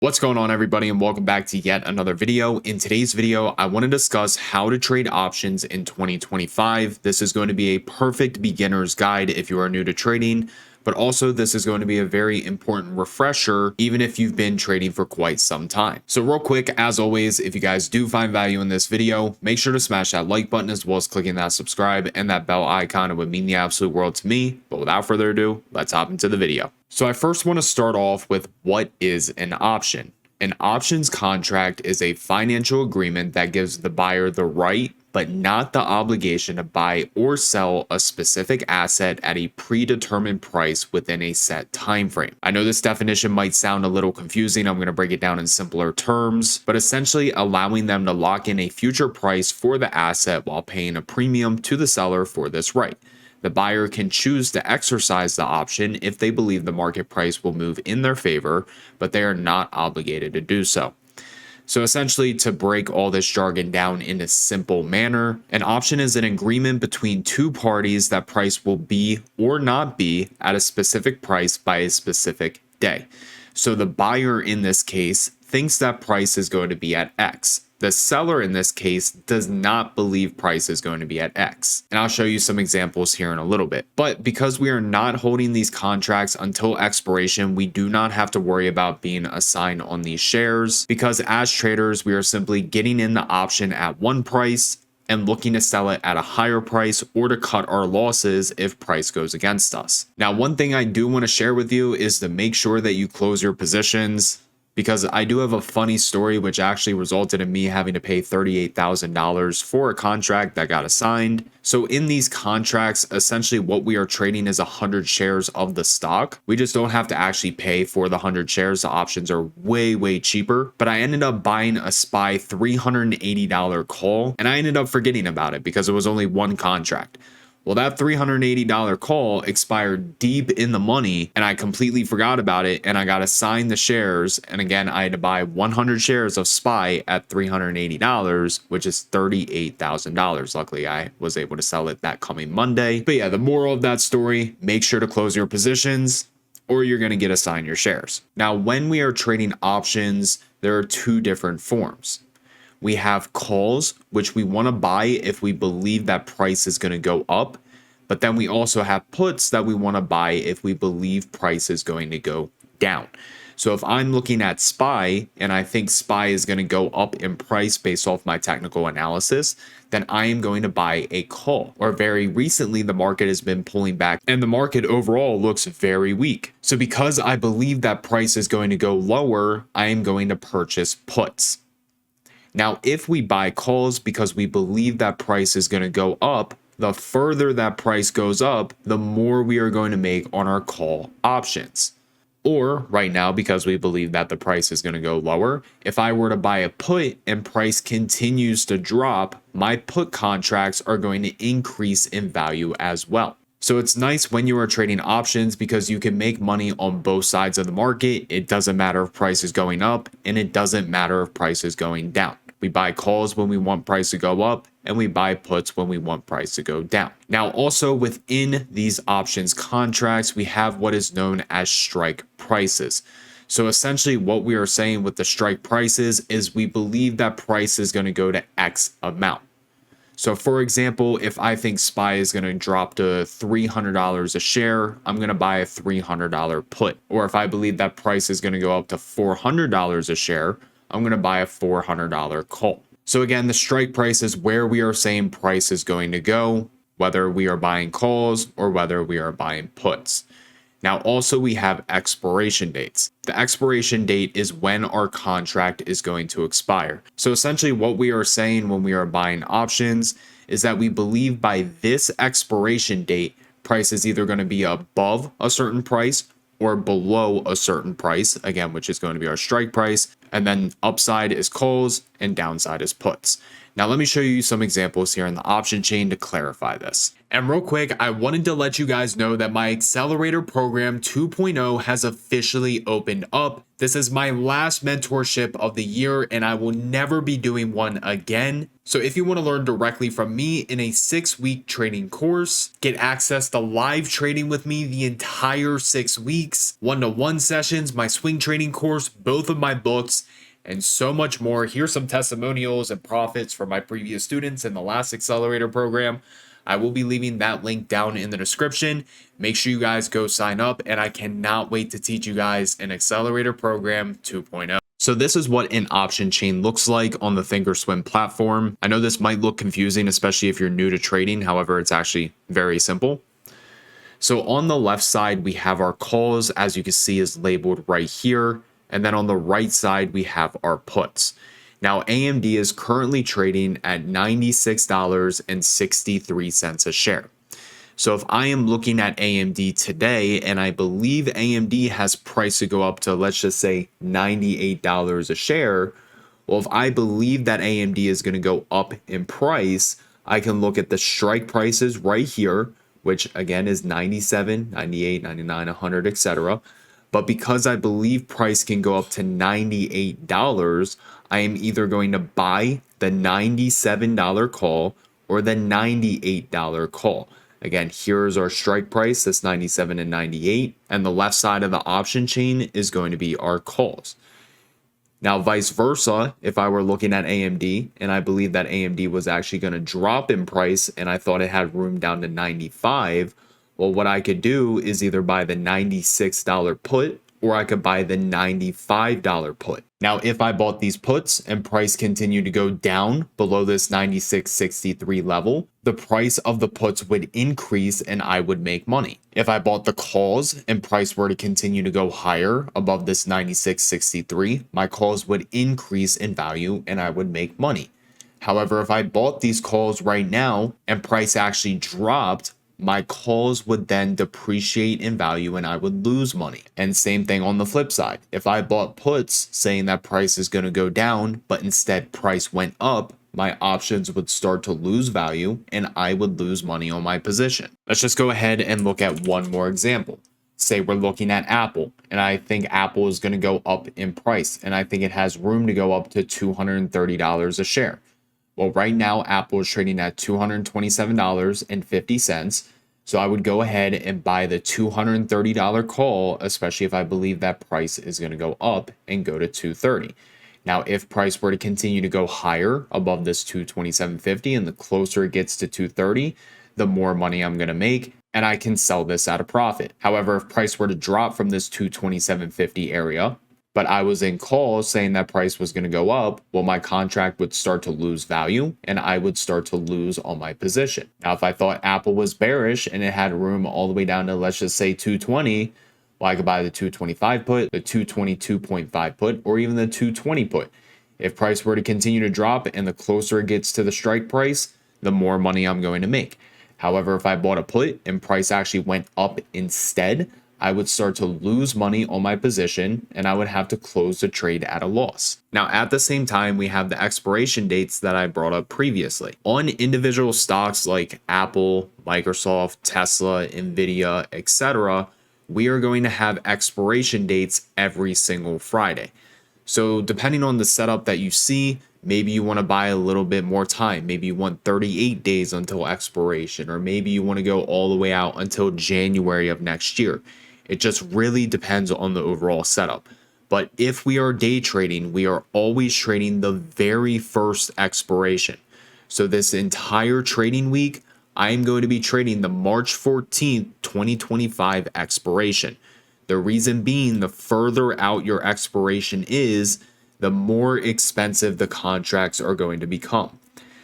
What's going on, everybody, and welcome back to yet another video. In today's video, I want to discuss how to trade options in 2025. This is going to be a perfect beginner's guide if you are new to trading, but also this is going to be a very important refresher even if you've been trading for quite some time. So real quick, as always, if you guys do find value in this video, make sure to smash that like button as well as clicking that subscribe and that bell icon. It would mean the absolute world to me. But without further ado, let's hop into the video. So I first want to start off with what is an option. An options contract is a financial agreement that gives the buyer the right, but not the obligation to buy or sell a specific asset at a predetermined price within a set time frame. I know this definition might sound a little confusing. I'm going to break it down in simpler terms, but essentially allowing them to lock in a future price for the asset while paying a premium to the seller for this right. The buyer can choose to exercise the option if they believe the market price will move in their favor, but they are not obligated to do so. So essentially, to break all this jargon down in a simple manner, an option is an agreement between two parties that price will be or not be at a specific price by a specific day. So the buyer in this case thinks that price is going to be at X. The seller in this case does not believe price is going to be at X. And I'll show you some examples here in a little bit. But because we are not holding these contracts until expiration, we do not have to worry about being assigned on these shares, because as traders, we are simply getting in the option at one price and looking to sell it at a higher price or to cut our losses if price goes against us. Now, one thing I do want to share with you is to make sure that you close your positions, because I do have a funny story which actually resulted in me having to pay $38,000 for a contract that got assigned. So in these contracts, essentially what we are trading is 100 shares of the stock. We just don't have to actually pay for the 100 shares. The options are way cheaper. But I ended up buying a SPY $380 call, and I ended up forgetting about it because it was only one contract. Well, that $380 call expired deep in the money, and I completely forgot about it, and I got assigned the shares. And again, I had to buy 100 shares of SPY at $380, which is $38,000. Luckily, I was able to sell it that coming Monday. But yeah, the moral of that story, make sure to close your positions or you're going to get assigned your shares. Now, when we are trading options, there are two different forms. We have calls, which we want to buy if we believe that price is going to go up. But then we also have puts that we want to buy if we believe price is going to go down. So if I'm looking at SPY and I think SPY is going to go up in price based off my technical analysis, then I am going to buy a call. Or very recently, the market has been pulling back and the market overall looks very weak. So because I believe that price is going to go lower, I am going to purchase puts. Now, if we buy calls because we believe that price is going to go up, the further that price goes up, the more we are going to make on our call options. Or right now, because we believe that the price is going to go lower, if I were to buy a put and price continues to drop, my put contracts are going to increase in value as well. So it's nice when you are trading options because you can make money on both sides of the market. It doesn't matter if price is going up and it doesn't matter if price is going down. We buy calls when we want price to go up and we buy puts when we want price to go down. Now, also within these options contracts, we have what is known as strike prices. So essentially what we are saying with the strike prices is we believe that price is going to go to X amount. So for example, if I think SPY is going to drop to $300 a share, I'm going to buy a $300 put. Or if I believe that price is going to go up to $400 a share, I'm going to buy a $400 call. So again, the strike price is where we are saying price is going to go, whether we are buying calls or whether we are buying puts. Now, also we have expiration dates. The expiration date is when our contract is going to expire. So essentially what we are saying when we are buying options is that we believe by this expiration date, price is either going to be above a certain price or below a certain price, again, which is going to be our strike price. And then upside is calls and downside is puts. Now let me show you some examples here in the option chain to clarify this. And real quick, I wanted to let you guys know that my Accelerator Program 2.0 has officially opened up. This is my last mentorship of the year and I will never be doing one again. So if you want to learn directly from me in a 6-week trading course, get access to live trading with me the entire 6 weeks, one-to-one sessions, my swing trading course, both of my books, and so much more. Here's some testimonials and profits from my previous students in the last Accelerator program. I will be leaving that link down in the description. Make sure you guys go sign up, and I cannot wait to teach you guys an Accelerator Program 2.0. So this is what an option chain looks like on the Thinkorswim platform. I know this might look confusing, especially if you're new to trading. However, it's actually very simple. So on the left side, we have our calls, as you can see is labeled right here. And then on the right side, we have our puts. Now, AMD is currently trading at $96.63 a share. So if I am looking at AMD today, and I believe AMD has price to go up to, let's just say $98 a share. Well, if I believe that AMD is going to go up in price, I can look at the strike prices right here, which again is 97, 98, 99, 100, etc. But because I believe price can go up to $98, I am either going to buy the $97 call or the $98 call. Again, here's our strike price, that's 97 and 98. And the left side of the option chain is going to be our calls. Now, vice versa, if I were looking at AMD and I believe that AMD was actually going to drop in price and I thought it had room down to 95, well, what I could do is either buy the $96 put or I could buy the $95 put. Now, if I bought these puts and price continued to go down below this 96.63 level, the price of the puts would increase and I would make money. If I bought the calls and price were to continue to go higher above this 96.63, my calls would increase in value and I would make money. However, if I bought these calls right now and price actually dropped, my calls would then depreciate in value and I would lose money. And same thing on the flip side. If I bought puts saying that price is going to go down, but instead price went up, my options would start to lose value and I would lose money on my position. Let's just go ahead and look at one more example. Say we're looking at Apple and I think Apple is going to go up in price and I think it has room to go up to $230 a share. Well, right now, Apple is trading at $227.50. So I would go ahead and buy the $230 call, especially if I believe that price is going to go up and go to $230. Now, if price were to continue to go higher above this $227.50 and the closer it gets to $230, the more money I'm going to make and I can sell this at a profit. However, if price were to drop from this $227.50 area, but I was in calls saying that price was going to go up, well, my contract would start to lose value and I would start to lose on my position. Now, if I thought Apple was bearish and it had room all the way down to, let's just say 220, well, I could buy the 225 put, the 222.5 put, or even the 220 put. If price were to continue to drop and the closer it gets to the strike price, the more money I'm going to make. However, if I bought a put and price actually went up instead, I would start to lose money on my position and I would have to close the trade at a loss. Now, at the same time, we have the expiration dates that I brought up previously. On individual stocks like Apple, Microsoft, Tesla, Nvidia, etc., we are going to have expiration dates every single Friday. So depending on the setup that you see, maybe you want to buy a little bit more time. Maybe you want 38 days until expiration, or maybe you want to go all the way out until January of next year. It just really depends on the overall setup. But if we are day trading, we are always trading the very first expiration. So this entire trading week, I'm going to be trading the March 14th, 2025 expiration. The reason being, the further out your expiration is, the more expensive the contracts are going to become.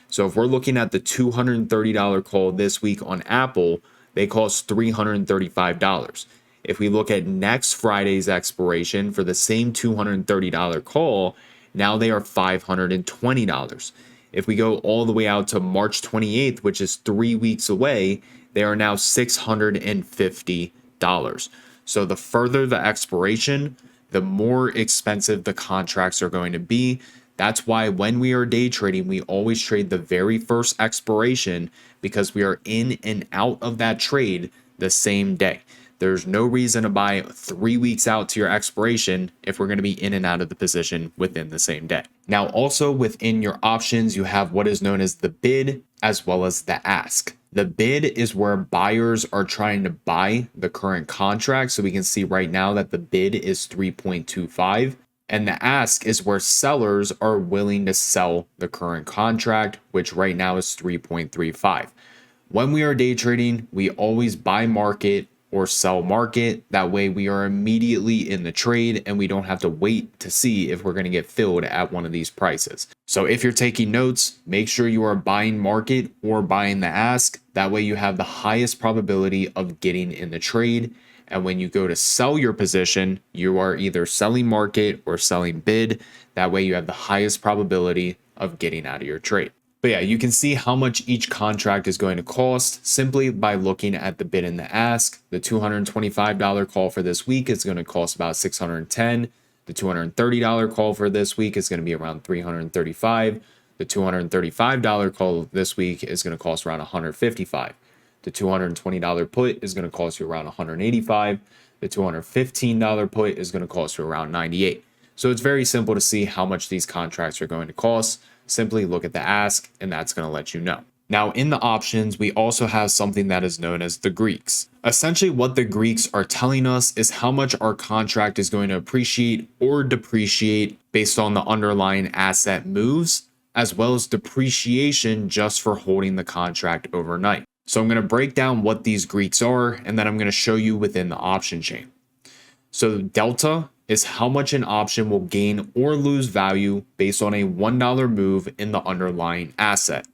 So if we're looking at the $230 call this week on Apple, they cost $335. If we look at next Friday's expiration for the same $230 call, now they are $520. If we go all the way out to March 28th, which is 3 weeks away, they are now $650. So the further the expiration, the more expensive the contracts are going to be. That's why when we are day trading, we always trade the very first expiration because we are in and out of that trade the same day. There's no reason to buy 3 weeks out to your expiration if we're going to be in and out of the position within the same day. Now, also within your options, you have what is known as the bid as well as the ask. The bid is where buyers are trying to buy the current contract. So we can see right now that the bid is 3.25. And the ask is where sellers are willing to sell the current contract, which right now is 3.35. When we are day trading, we always buy market or sell market. That way we are immediately in the trade and we don't have to wait to see if we're going to get filled at one of these prices. So if you're taking notes, make sure you are buying market or buying the ask. That way you have the highest probability of getting in the trade. And when you go to sell your position, you are either selling market or selling bid. That way you have the highest probability of getting out of your trade. But yeah, you can see how much each contract is going to cost simply by looking at the bid and the ask. The $225 call for this week is going to cost about $610. The $230 call for this week is going to be around $335. The $235 call this week is going to cost around $155. The $220 put is going to cost you around $185. The $215 put is going to cost you around $98. So it's very simple to see how much these contracts are going to cost. Simply look at the ask and that's going to let you know. Now in the options, we also have something that is known as the Greeks. Essentially what the Greeks are telling us is how much our contract is going to appreciate or depreciate based on the underlying asset moves, as well as depreciation just for holding the contract overnight. So I'm going to break down what these Greeks are, and then I'm going to show you within the option chain. So delta is how much an option will gain or lose value based on a $1 move in the underlying asset.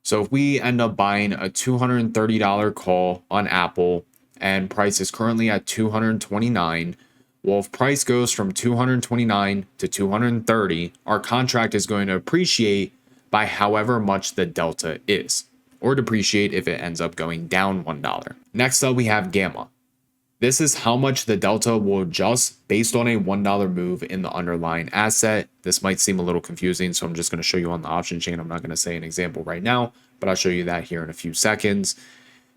So if we end up buying a $230 call on Apple and price is currently at $229, well, if price goes from $229 to $230, our contract is going to appreciate by however much the delta is, or depreciate if it ends up going down $1. Next up, we have gamma. This is how much the delta will adjust based on a $1 move in the underlying asset. This might seem a little confusing, so I'm just going to show you on the option chain. I'm not going to say an example right now, but I'll show you that here in a few seconds.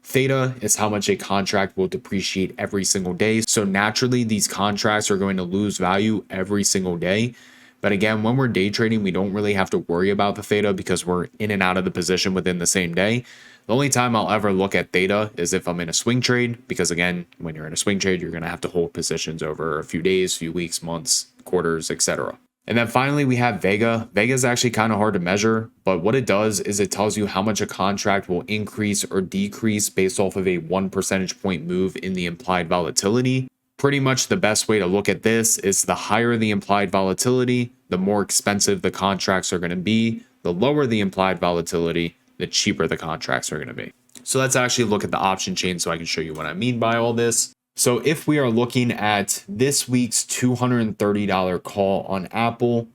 Theta is how much a contract will depreciate every single day. So naturally, these contracts are going to lose value every single day. But again, when we're day trading, we don't really have to worry about the theta because we're in and out of the position within the same day. The only time I'll ever look at theta is if I'm in a swing trade, because again, when you're in a swing trade, you're going to have to hold positions over a few days, few weeks, months, quarters, etc. And then finally, we have Vega. Vega is actually kind of hard to measure, but what it does is it tells you how much a contract will increase or decrease based off of a 1 percentage point move in the implied volatility. Pretty much the best way to look at this is the higher the implied volatility, the more expensive the contracts are going to be. The lower the implied volatility, the cheaper the contracts are going to be. So let's actually look at the option chain so I can show you what I mean by all this. So if we are looking at this week's $230 call on Apple,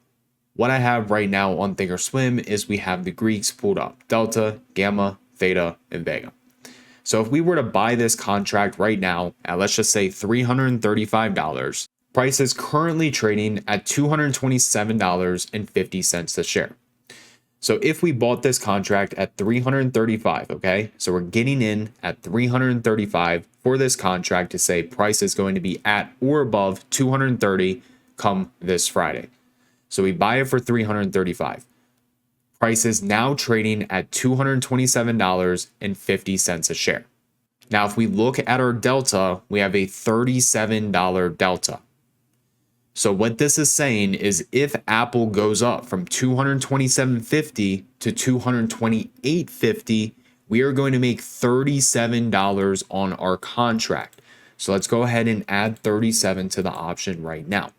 what I have right now on Thinkorswim is we have the Greeks pulled up: Delta, Gamma, Theta, and Vega. So if we were to buy this contract right now at, let's just say, $335, price is currently trading at $227.50 a share. So if we bought this contract at $335, okay, so we're getting in at $335 for this contract to say price is going to be at or above $230 come this Friday. So we buy it for $335. Price is now trading at $227.50 a share. Now, if we look at our delta, we have a $37 delta. So what this is saying is if Apple goes up from $227.50 to $228.50, we are going to make $37 on our contract. So let's go ahead and add 37 to the option right now.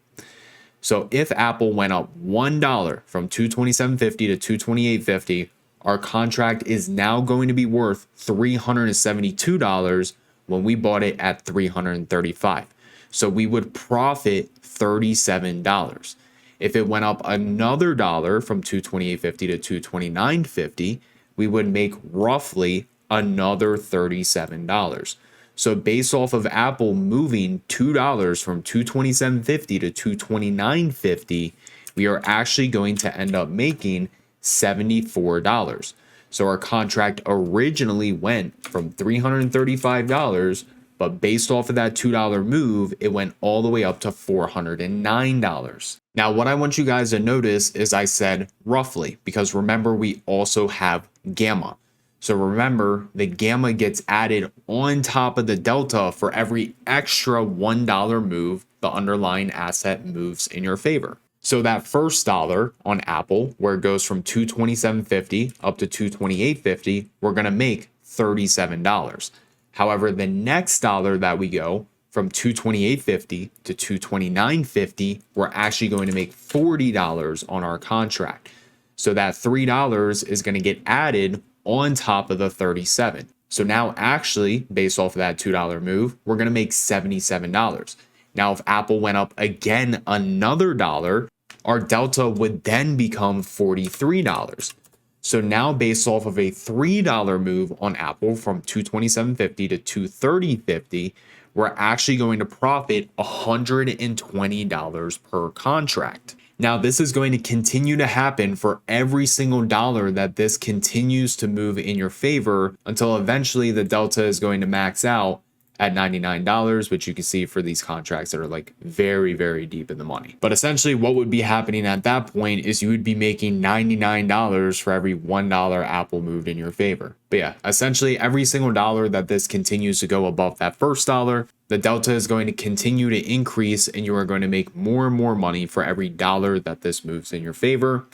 So if Apple went up $1 from $227.50 to $228.50, our contract is now going to be worth $372 when we bought it at $335. So we would profit $37. If it went up another dollar from $228.50 to $229.50, we would make roughly another $37. So based off of Apple moving $2 from $227.50 to $229.50, we are actually going to end up making $74. So our contract originally went from $335, but based off of that $2 move, it went all the way up to $409. Now, what I want you guys to notice is I said roughly, because remember, we also have gamma. So remember, the gamma gets added on top of the delta for every extra $1 move the underlying asset moves in your favor. So that first dollar on Apple, where it goes from $227.50 up to $228.50, we're going to make $37. However, the next dollar that we go from $228.50 to $229.50, we're actually going to make $40 on our contract. So that $3 is going to get added on top of the 37. So now actually, based off of that $2 move, we're going to make $77. Now, if Apple went up again another dollar, our delta would then become $43. So now based off of a $3 move on Apple from $227.50 to $230.50, we're actually going to profit $120 per contract. Now, this is going to continue to happen for every single dollar that this continues to move in your favor until eventually the delta is going to max out at $99, which you can see for these contracts that are like very, very deep in the money. But essentially what would be happening at that point is you would be making $99 for every $1 Apple moved in your favor. But yeah, essentially every single dollar that this continues to go above that first dollar, the delta is going to continue to increase and you are going to make more and more money for every dollar that this moves in your favor.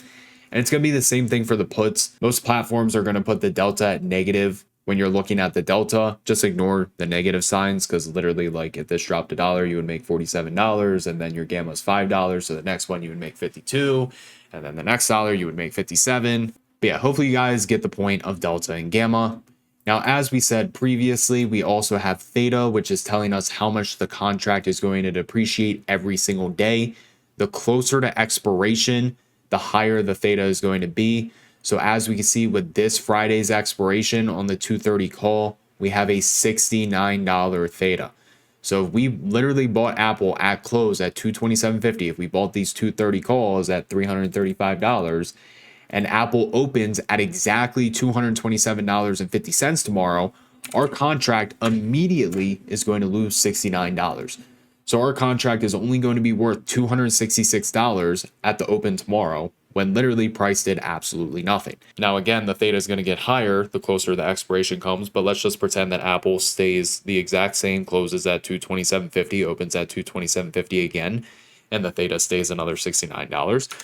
And it's going to be the same thing for the puts. Most platforms are going to put the delta at negative. When you're looking at the delta, just ignore the negative signs, because literally, like, if this dropped $1, you would make $47, and then your gamma is $5, so the next one you would make 52, and then the next dollar you would make 57. But yeah, hopefully you guys get the point of delta and gamma. Now, as we said previously, we also have theta, which is telling us how much the contract is going to depreciate every single day. The closer to expiration, the higher the theta is going to be. So as we can see with this Friday's expiration on the 230 call, we have a $69 theta. So if we literally bought Apple at close at $227.50, if we bought these 230 calls at $335, and Apple opens at exactly $227.50 tomorrow, our contract immediately is going to lose $69. So our contract is only going to be worth $266 at the open tomorrow, when literally price did absolutely nothing. Now, again, the theta is going to get higher the closer the expiration comes, but let's just pretend that Apple stays the exact same, closes at $227.50, opens at $227.50 again, and the theta stays another $69.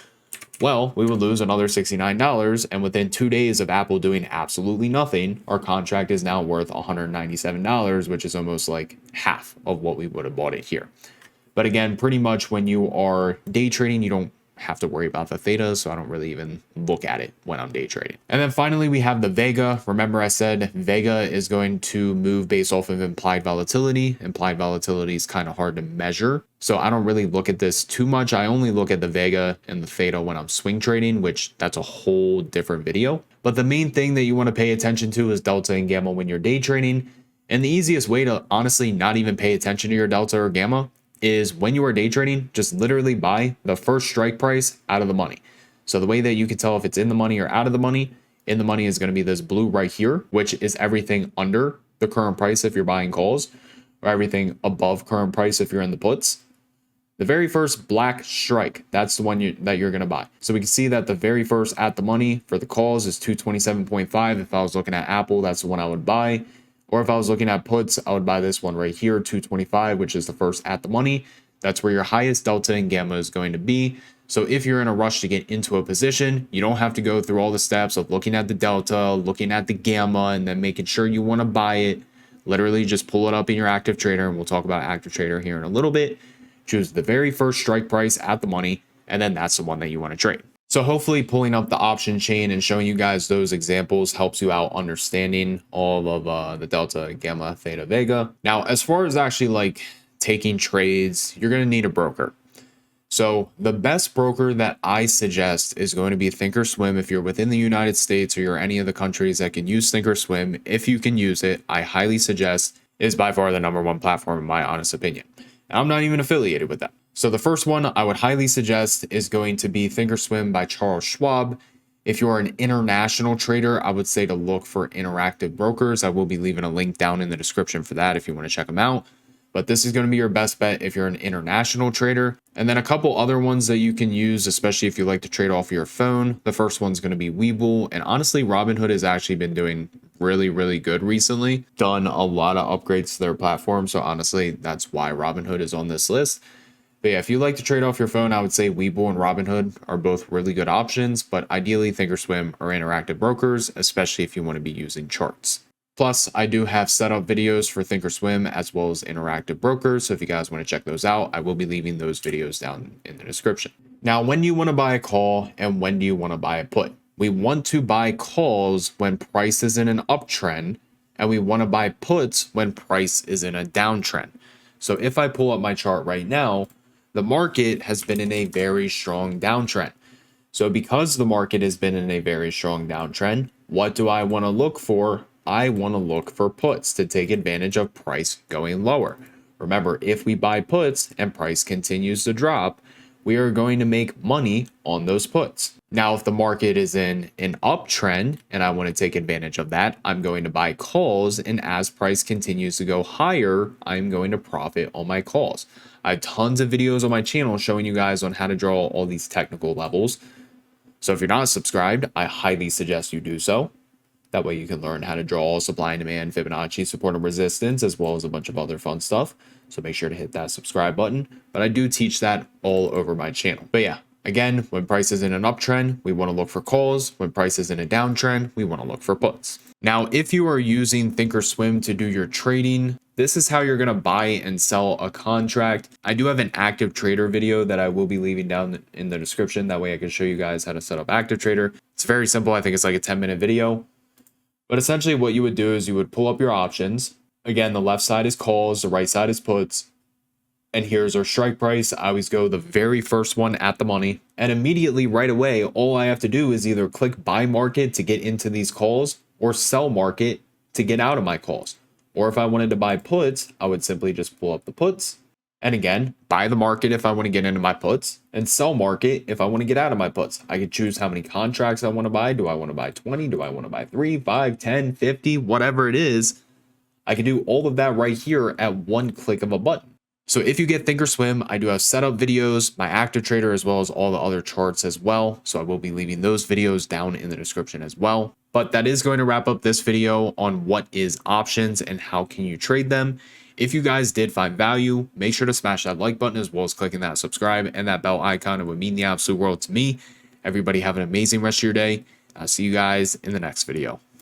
Well, we would lose another $69, and within 2 days of Apple doing absolutely nothing, our contract is now worth $197, which is almost like half of what we would have bought it here. But again, pretty much when you are day trading, you don't have to worry about the theta, so I don't really even look at it when I'm day trading. And then finally, we have the Vega. Remember I said Vega is going to move based off of implied volatility. Implied volatility is kind of hard to measure, so I don't really look at this too much. I only look at the Vega and the theta when I'm swing trading, which that's a whole different video. But the main thing that you want to pay attention to is delta and gamma when you're day trading. And the easiest way to honestly not even pay attention to your delta or gamma is when you are day trading, just literally buy the first strike price out of the money. So the way that you can tell if it's in the money or out of the money is going to be this blue right here, which is everything under the current price if you're buying calls, or everything above current price if you're in the puts. The very first black strike, that's the one that you're going to buy. So we can see that the very first at the money for the calls is 227.5. If I was looking at Apple, that's the one I would buy. Or if I was looking at puts, I would buy this one right here, 225, which is the first at the money. That's where your highest delta and gamma is going to be. So if you're in a rush to get into a position, you don't have to go through all the steps of looking at the delta, looking at the gamma, and then making sure you want to buy it. Literally just pull it up in your active trader, and we'll talk about active trader here in a little bit. Choose the very first strike price at the money, and then that's the one that you want to trade. So hopefully pulling up the option chain and showing you guys those examples helps you out understanding all of the delta, gamma, theta, vega. Now, as far as actually like taking trades, you're going to need a broker. So the best broker that I suggest is going to be Thinkorswim. If you're within the United States or you're any of the countries that can use Thinkorswim, if you can use it, I highly suggest. It is by far the #1 platform in my honest opinion. And I'm not even affiliated with them. So the first one I would highly suggest is going to be Thinkorswim by Charles Schwab. If you're an international trader, I would say to look for Interactive Brokers. I will be leaving a link down in the description for that if you want to check them out. But this is going to be your best bet if you're an international trader. And then a couple other ones that you can use, especially if you like to trade off your phone. The first one's going to be Webull. And honestly, Robinhood has actually been doing really, really good recently. Done a lot of upgrades to their platform. So honestly, that's why Robinhood is on this list. But yeah, if you like to trade off your phone, I would say Webull and Robinhood are both really good options, but ideally Thinkorswim or Interactive Brokers, especially if you want to be using charts. Plus, I do have setup videos for Thinkorswim as well as Interactive Brokers, so if you guys want to check those out, I will be leaving those videos down in the description. Now, when do you want to buy a call and when do you want to buy a put? We want to buy calls when price is in an uptrend, and we want to buy puts when price is in a downtrend. So if I pull up my chart right now, the market has been in a very strong downtrend. So because the market has been in a very strong downtrend, what do I want to look for? I want to look for puts to take advantage of price going lower. Remember, if we buy puts and price continues to drop, we are going to make money on those puts. Now, if the market is in an uptrend and I want to take advantage of that, I'm going to buy calls. And as price continues to go higher, I'm going to profit on my calls. I have tons of videos on my channel showing you guys on how to draw all these technical levels. So if you're not subscribed, I highly suggest you do so. That way you can learn how to draw supply and demand, Fibonacci, support and resistance, as well as a bunch of other fun stuff. So make sure to hit that subscribe button. But I do teach that all over my channel. But yeah, again, when price is in an uptrend, we want to look for calls. When price is in a downtrend, we want to look for puts. Now, if you are using Thinkorswim to do your trading, this is how you're going to buy and sell a contract. I do have an active trader video that I will be leaving down in the description. That way I can show you guys how to set up active trader. It's very simple. I think it's like a 10-minute video. But essentially what you would do is you would pull up your options. Again, the left side is calls, the right side is puts. And here's our strike price. I always go the very first one at the money. And immediately right away, all I have to do is either click buy market to get into these calls or sell market to get out of my calls. Or if I wanted to buy puts, I would simply just pull up the puts. And again, buy the market if I want to get into my puts and sell market if I want to get out of my puts. I could choose how many contracts I want to buy. Do I want to buy 20? Do I want to buy 3, 5, 10, 50, whatever it is? I can do all of that right here at one click of a button. So if you get Thinkorswim, I do have setup videos, my active trader, as well as all the other charts as well. So I will be leaving those videos down in the description as well. But that is going to wrap up this video on what is options and how can you trade them. If you guys did find value, make sure to smash that like button as well as clicking that subscribe and that bell icon. It would mean the absolute world to me. Everybody have an amazing rest of your day. I'll see you guys in the next video.